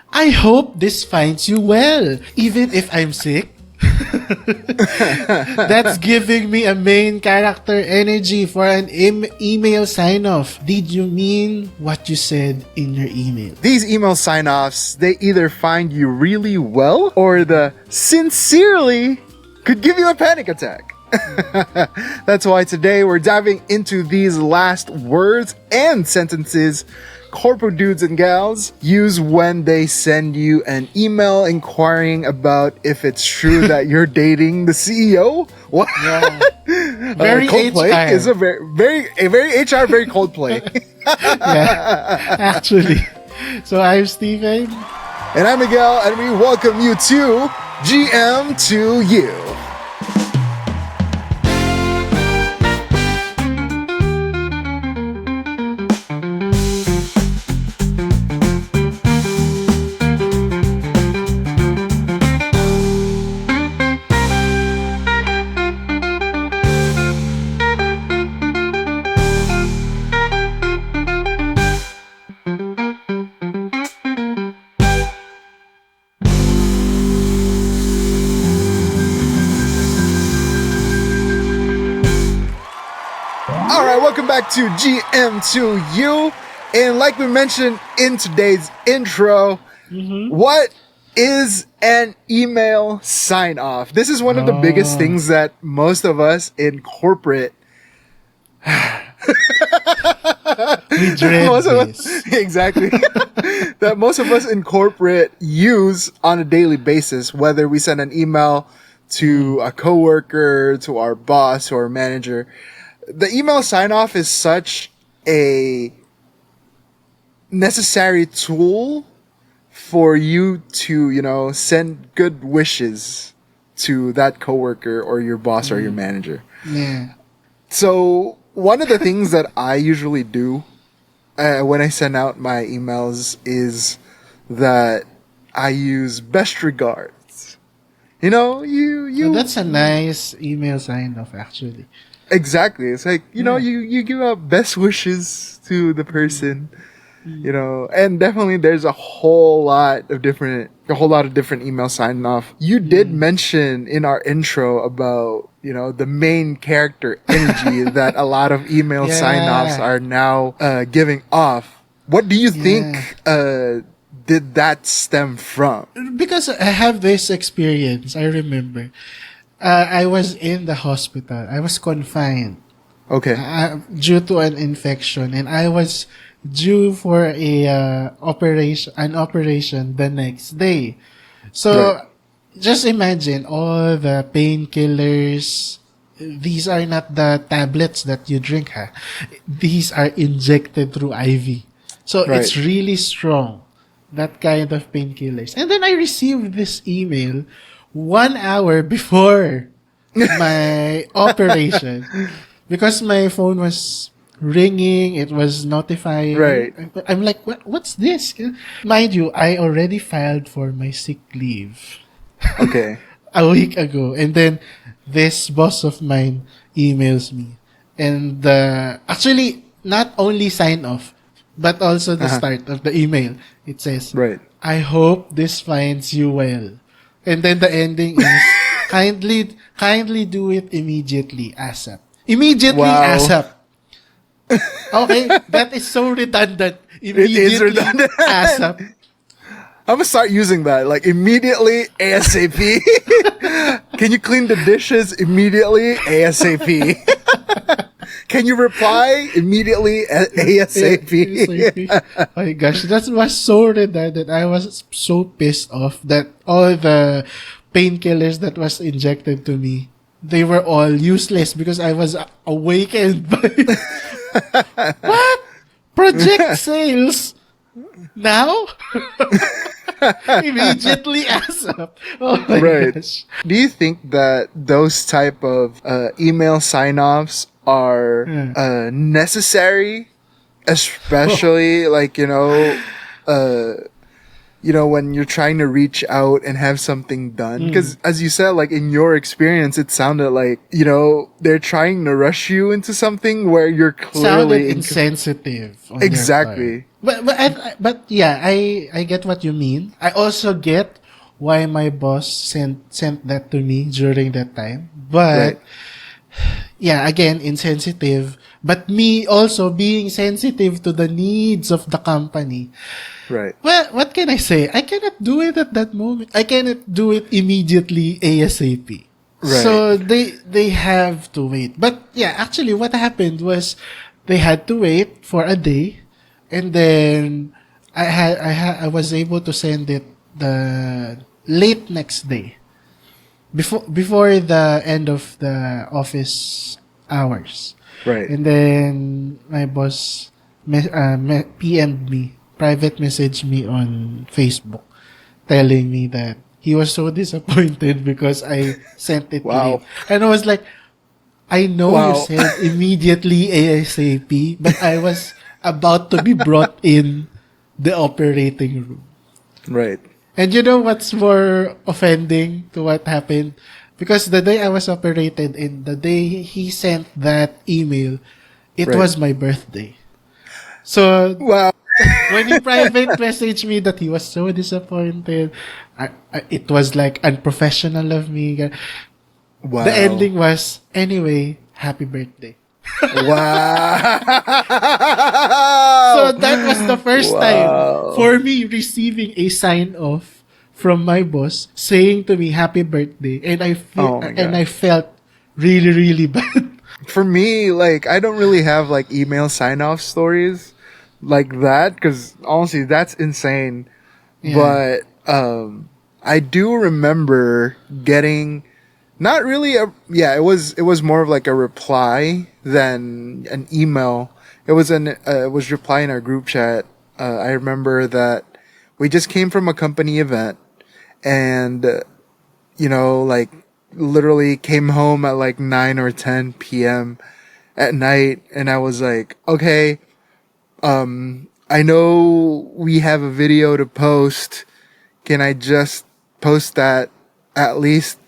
I hope this finds you well, even if I'm sick. That's giving me a main character energy for an email sign-off. Did you mean what you said in your email? These email sign-offs, they either find you really well or the sincerely could give you a panic attack. That's why today we're diving into these last words and sentences corpo dudes and gals use when they send you an email inquiring about if it's true that you're dating the CEO. What? Yeah. Very Coldplay HR. is a very HR, very Coldplay. Yeah, actually. So I'm Steven. And I'm Miguel, and we welcome you to GM2U. Welcome back to GM2U. And like we mentioned in today's intro, what is an email sign-off? This is one of the biggest things that most of us in corporate We dread this. Exactly. That most of us in corporate use on a daily basis, whether we send an email to a coworker, to our boss, or manager. The email sign-off is such a necessary tool for you to, send good wishes to that coworker or your boss or your manager. Yeah. So one of the things that I usually do when I send out my emails is that I use best regards. Well, that's a nice email sign-off, actually. Exactly. It's like, you give out best wishes to the person, and definitely there's a whole lot of different email sign off. You did mention in our intro about, the main character energy that a lot of email sign offs are now giving off. What do you think did that stem from? Because I have this experience, I remember. I was in the hospital. I was confined. Okay. Due to an infection, and I was due for an operation the next day. So just imagine all the painkillers. These are not the tablets that you drink, ha. These are injected through IV. So it's really strong. That kind of painkillers. And then I received this email 1 hour before my operation, because my phone was ringing, it was notifying. Right. I'm like, what's this? Mind you, I already filed for my sick leave. Okay. A week ago. And then this boss of mine emails me. And actually, not only sign off, but also the start of the email. It says, I hope this finds you well. And then the ending is, kindly do it immediately, ASAP. Immediately, ASAP. Okay, that is so redundant. Immediately, it is redundant. ASAP. I'm gonna start using that, like immediately, ASAP. Can you clean the dishes immediately, ASAP? Can you reply immediately, ASAP? Oh my gosh, that was so redundant. I was so pissed off that all the painkillers that was injected to me, they were all useless because I was awakened by what? Project sales now? Immediately ASAP. Oh my gosh. Do you think that those type of email sign-offs are necessary, especially when you're trying to reach out and have something done. Because as you said, like in your experience, it sounded like, they're trying to rush you into something where you're Sounded clearly insensitive on their part. Exactly. But yeah, I get what you mean. I also get why my boss sent that to me during that time. But Right. yeah, again, insensitive. But me also being sensitive to the needs of the company. Right. Well, what can I say? I cannot do it at that moment. I cannot do it immediately ASAP. Right. So they have to wait. But yeah, actually what happened was they had to wait for a day, and then I was able to send it the late next day. Before the end of the office hours. Right. And then my boss PM'd me, private messaged me on Facebook, telling me that he was so disappointed because I sent it Wow. late. And I was like, I know Wow. you said immediately ASAP, but I was about to be brought in the operating room. Right. And you know what's more offending to what happened? Because the day I was operated in, the day he sent that email, it Right. was my birthday. So Wow. when he private messaged me that he was so disappointed, it was like unprofessional of me. Wow. The ending was, anyway, happy birthday. Wow. So that was the first time Wow. for me receiving a sign off from my boss saying to me happy birthday, and Oh my God. I felt really really bad. For me, like, I don't really have like email sign off stories like that because honestly, that's insane. Yeah. But I do remember getting not really it was more of like a reply than an email. It was reply in our group chat. I remember that we just came from a company event, and like literally came home at like 9 or 10 p.m. at night, and I was like, okay, I know we have a video to post. Can I just post that at least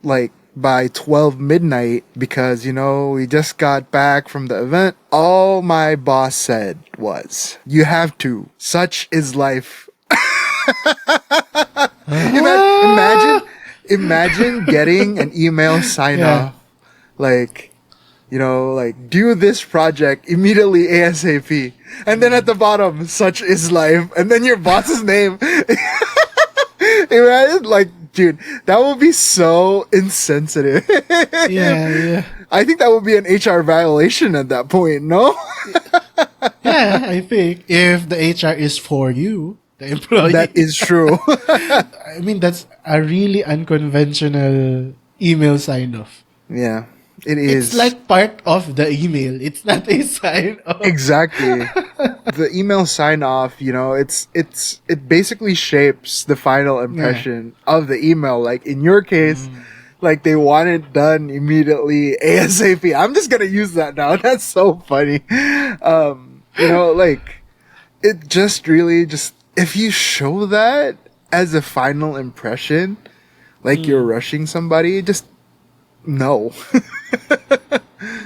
like by 12 midnight? Because, we just got back from the event. All my boss said was, you have to. Such is life. Imagine getting an email sign Yeah. off like, like do this project immediately ASAP. And then at the bottom, such is life. And then your boss's name. Imagine, like, dude, that would be so insensitive. Yeah. I think that would be an HR violation at that point, no? Yeah, I think if the HR is for you, the employee. That is true. I mean, that's a really unconventional email sign off. Yeah, it is. It's like part of the email. It's not a sign off. Exactly. The email sign off, it basically shapes the final impression of the email. Like in your case, like they want it done immediately ASAP. I'm just gonna use that now. That's so funny. Like it just really if you show that as a final impression, like you're rushing somebody, just no.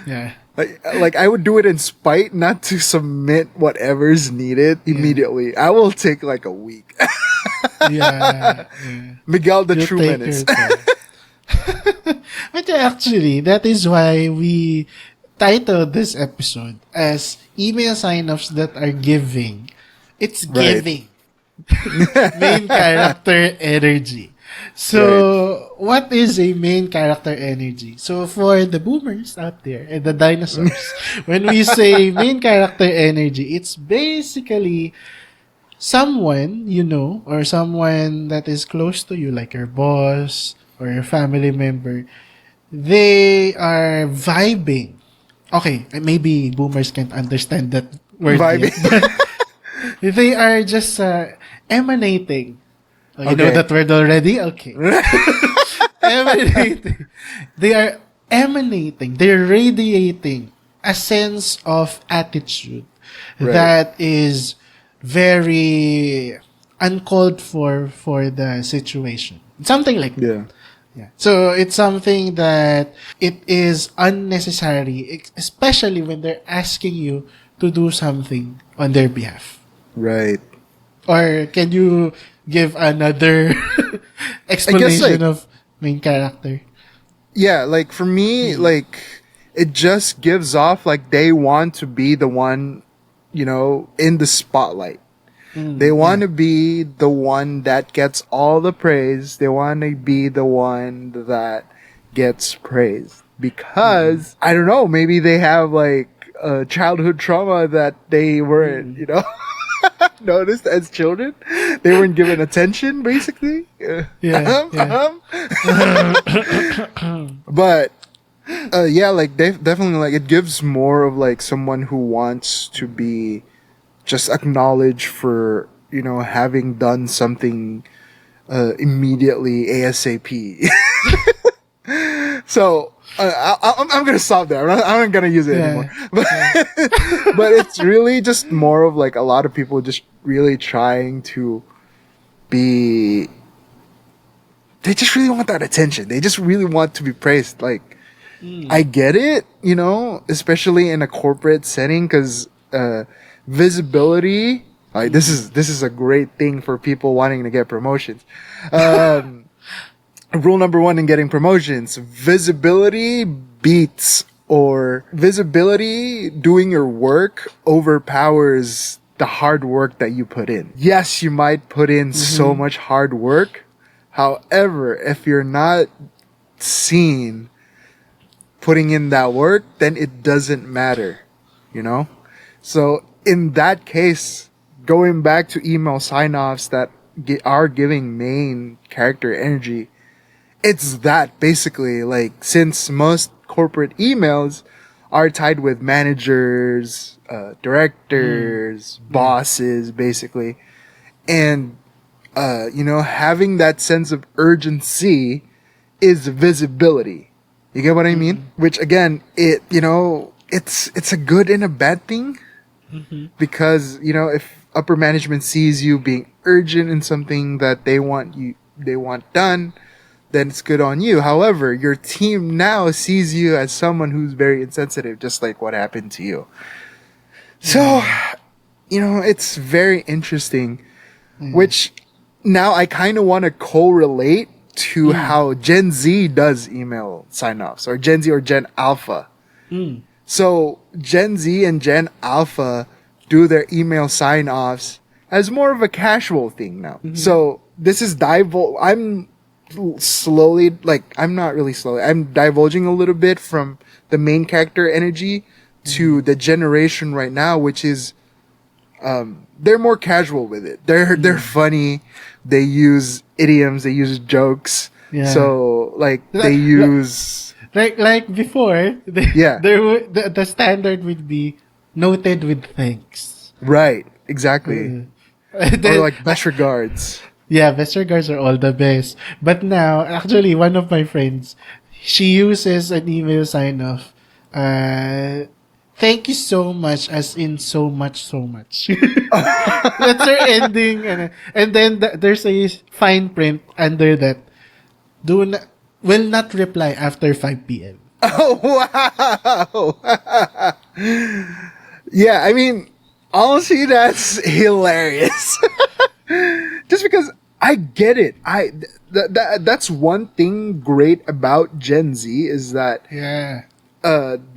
Yeah. Like I would do it in spite, not to submit whatever's needed immediately. I will take like a week. Yeah. Miguel, the You true take menace. your time. But actually, that is why we titled this episode as email sign-offs that are giving. It's Right. giving. Main character energy. So, what is a main character energy? So, for the boomers out there and the dinosaurs, when we say main character energy, it's basically someone you know or someone that is close to you, like your boss or your family member. They are vibing. Okay, maybe boomers can't understand that word Vibing. yet, but they are just emanating. Oh, you know Okay. that word already? Okay. Emanating. They are emanating. They're radiating a sense of attitude Right. that is very uncalled for the situation. Something like that. Yeah. Yeah. So it's something that it is unnecessary, especially when they're asking you to do something on their behalf. Right. Or can you give another I guess like explanation of main character? yeah, like for me, like it just gives off like they want to be the one, in the spotlight. They want to be the one that gets all the praise. They want to be the one that gets praised because I don't know, maybe they have like a childhood trauma that they weren't, noticed as children. They weren't given attention, basically. Yeah, yeah. But yeah, like definitely, like it gives more of like someone who wants to be just acknowledged for having done something immediately ASAP. So I'm gonna stop there. I'm not gonna use it anymore. But but it's really just more of like a lot of people just really trying to be. They just really want that attention. They just really want to be praised. Like I get it, especially in a corporate setting, because visibility. Like this is a great thing for people wanting to get promotions. Rule number 1 in getting promotions: visibility beats, or visibility doing your work overpowers the hard work that you put in. Yes, you might put in so much hard work. However, if you're not seen putting in that work, then it doesn't matter, So in that case, going back to email sign-offs that are giving main character energy, it's that basically, like, since most corporate emails are tied with managers, directors, bosses, basically, and having that sense of urgency is visibility. You get what I mean? Which again, it's a good and a bad thing, because if upper management sees you being urgent in something that they want done, then it's good on you. However, your team now sees you as someone who's very insensitive, just like what happened to you. So, it's very interesting, which now I kind of want to correlate to how Gen Z does email sign-offs, or Gen Z or Gen Alpha. So Gen Z and Gen Alpha do their email sign-offs as more of a casual thing now. So this is I'm slowly, like, I'm not really slowly, I'm divulging a little bit from the main character energy to the generation right now, which is they're more casual with it. They're funny. They use idioms. They use jokes. Yeah. So like they use like before. The standard would be noted with thanks. Right. Exactly. Or like best regards. Yeah, best regards are all the best. But now, actually, one of my friends, she uses an email sign off. Thank you so much, as in so much, so much. That's her ending. And then there's a fine print under that. Will not reply after 5 p.m. Oh, wow. Yeah, I mean, honestly, that's hilarious. Just because I get it. That's one thing great about Gen Z is that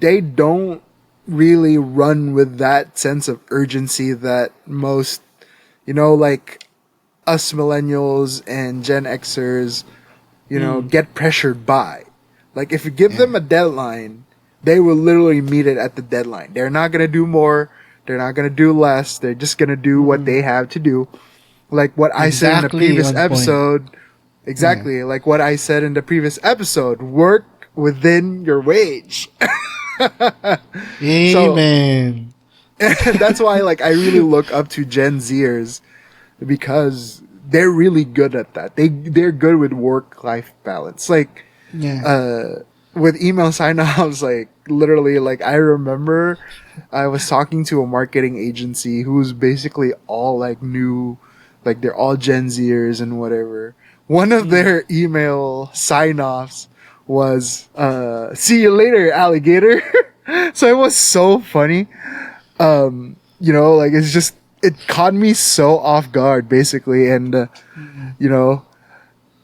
they don't really run with that sense of urgency that most, like us millennials and Gen Xers, get pressured by. Like if you give them a deadline, they will literally meet it at the deadline. They're not going to do more. They're not going to do less. They're just going to do what they have to do. Like what I said in the previous episode. Exactly. Yeah. Like what I said in the previous episode. Work within your wage. Amen. So, that's why like I really look up to Gen Zers, because they're really good at that. They're good with work-life balance. Like with email sign-offs, like literally, like I remember I was talking to a marketing agency who's basically all like new like they're all Gen Zers and whatever. One of their email sign-offs was "See you later, alligator." So it was so funny. Like it's just it caught me so off guard, basically, and you know,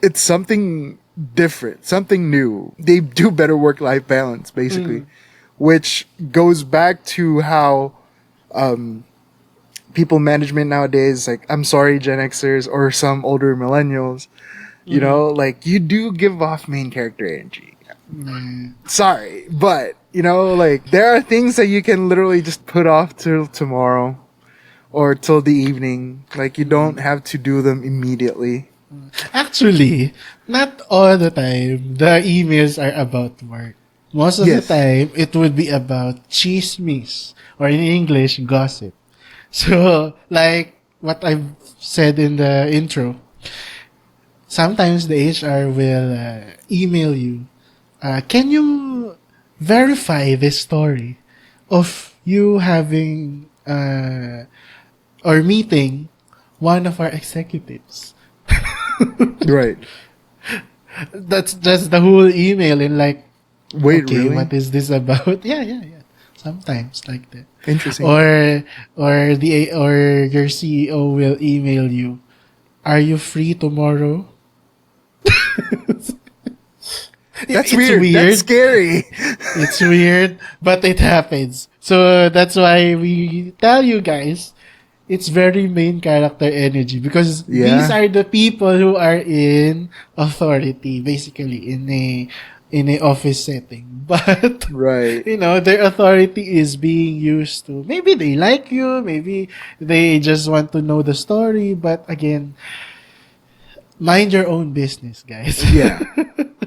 it's something different, something new. They do better work-life balance, basically, which goes back to how people management nowadays, like, I'm sorry, Gen Xers or some older millennials, like, you do give off main character energy. Sorry, but, like, there are things that you can literally just put off till tomorrow or till the evening. Like, you don't have to do them immediately. Actually, not all the time the emails are about work. Most of the time, it would be about chismes, or in English, gossip. So, like what I've said in the intro, sometimes the HR will email you, can you verify this story of you having or meeting one of our executives? Right. That's just the whole email, and like, Wait, okay, really? what is this about? Yeah. Sometimes like that. Interesting. Or your CEO will email you, are you free tomorrow? That's It's weird. That's scary. It's weird, but it happens. So that's why we tell you guys, it's very main character energy, because these are the people who are in authority, basically in a office setting. But Right. their authority is being used to, maybe they like you, maybe they just want to know the story, but again, mind your own business, guys. Yeah.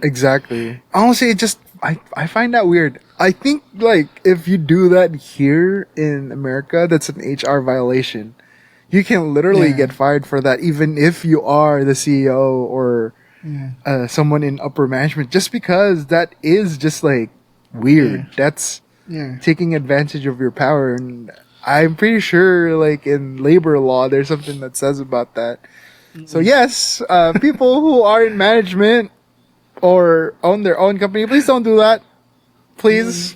Exactly. Honestly, I find that weird. I think, like, if you do that here in America, that's an HR violation. You can literally get fired for that, even if you are the CEO or someone in upper management, just because that is just, like, weird. That's taking advantage of your power. And I'm pretty sure, like, in labor law, there's something that says about that. So yes, people who are in management or own their own company, please don't do that. Please.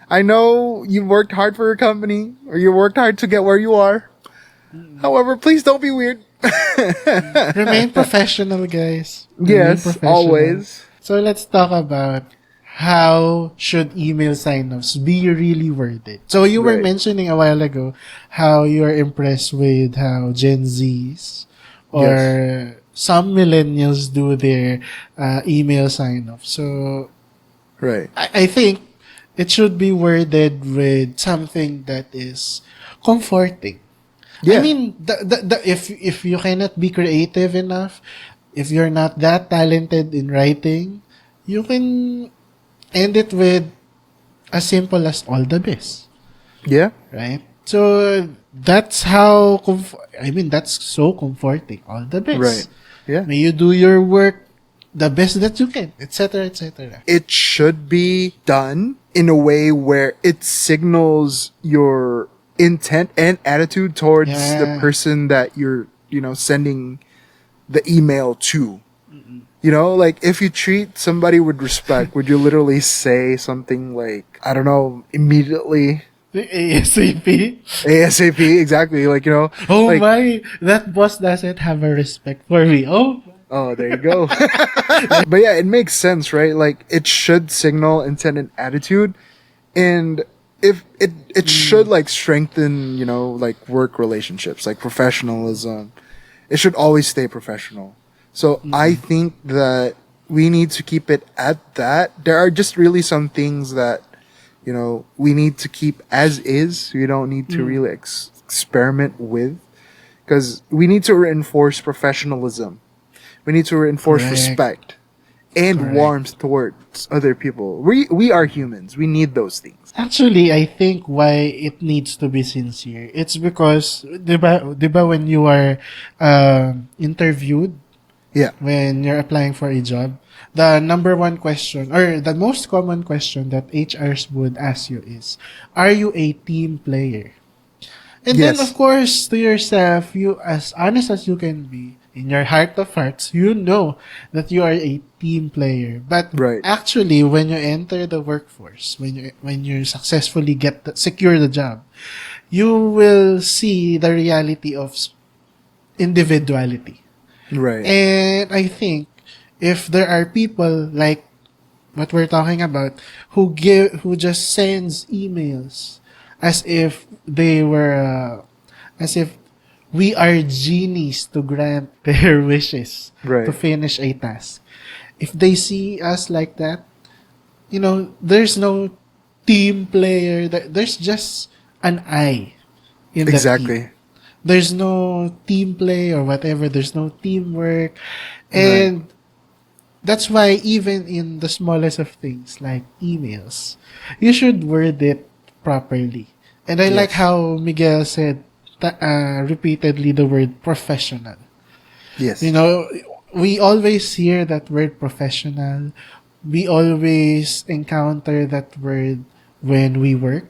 I know you worked hard for your company, or you worked hard to get where you are. However, please don't be weird. Remain professional, guys. Yes, always. So let's talk about how should email sign-offs be really worded. So you were mentioning a while ago how you're impressed with how Gen Zs or some millennials do their email sign-off. So I think it should be worded with something that is comforting. I mean, if you cannot be creative enough, if you're not that talented in writing, you can end it with as simple as all the best. Yeah. Right? So that's how that's so comforting. All the best. Right. Yeah. May you do your work the best that you can, etc., etc. It should be done in a way where it signals your intent and attitude towards the person that you're, sending the email to. Like, if you treat somebody with respect, would you literally say something like, I don't know, immediately? ASAP? ASAP, exactly. Like, oh like, my, that boss doesn't have a respect for me. Oh, there you go. But yeah, it makes sense, right? Like, it should signal intent and attitude. And if it should, like, strengthen, like, work relationships, like professionalism. It should always stay professional. So I think that we need to keep it at that. There are just really some things that, we need to keep as is. We don't need to really experiment with, because we need to reinforce professionalism. We need to reinforce respect and warmth towards other people. We are humans. We need those things. Actually, I think why it needs to be sincere, it's because, diba when you are interviewed, when you're applying for a job, the number one question, or the most common question that HRs would ask you is, are you a team player? And then, of Yes. course, to yourself, you, as honest as you can be, in your heart of hearts, you know that you are a team player. But Right. actually, when you enter the workforce, when you successfully secure the job, you will see the reality of individuality. Right. And I think if there are people like what we're talking about who just sends emails as if they were as if we are genies to grant their wishes to Right. finish a task. If they see us like that, there's no team player. There's just an I in the team. Exactly. There's no team play or whatever. There's no teamwork. Right. And that's why even in the smallest of things like emails, you should word it properly. And I like Yes. how Miguel said repeatedly the word professional. Yes. You know, we always hear that word professional. We always encounter that word when we work.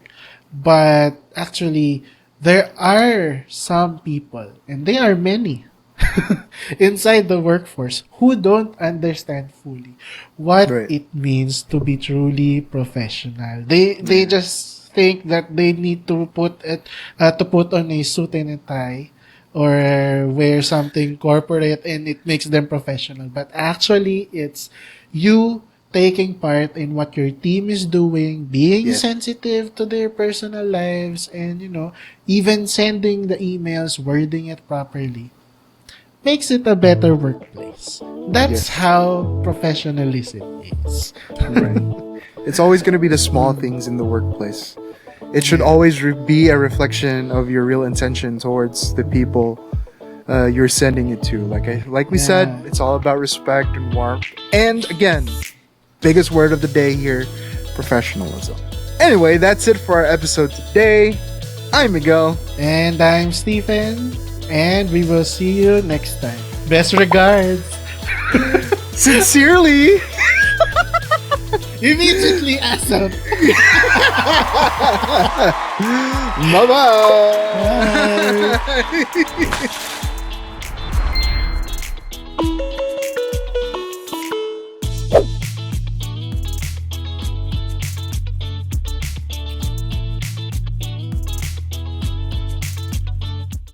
But actually, there are some people, and they are many, inside the workforce who don't understand fully what Right. it means to be truly professional. They Yeah. just think that they need to put on a suit and a tie or wear something corporate and it makes them professional. But actually, it's you taking part in what your team is doing, being Yes. sensitive to their personal lives, and even sending the emails, wording it properly makes it a better workplace. That's Yes. how professionalism is. Right. It's always going to be the small things in the workplace. It should Yeah. always be a reflection of your real intention towards the people you're sending it to. Like we said, Yeah. it's all about respect and warmth. And again, biggest word of the day here, professionalism. Anyway, that's it for our episode today. I'm Miguel. And I'm Stephen, and we will see you next time. Best regards. Sincerely. Immediately ASAP. Bye-bye. Bye.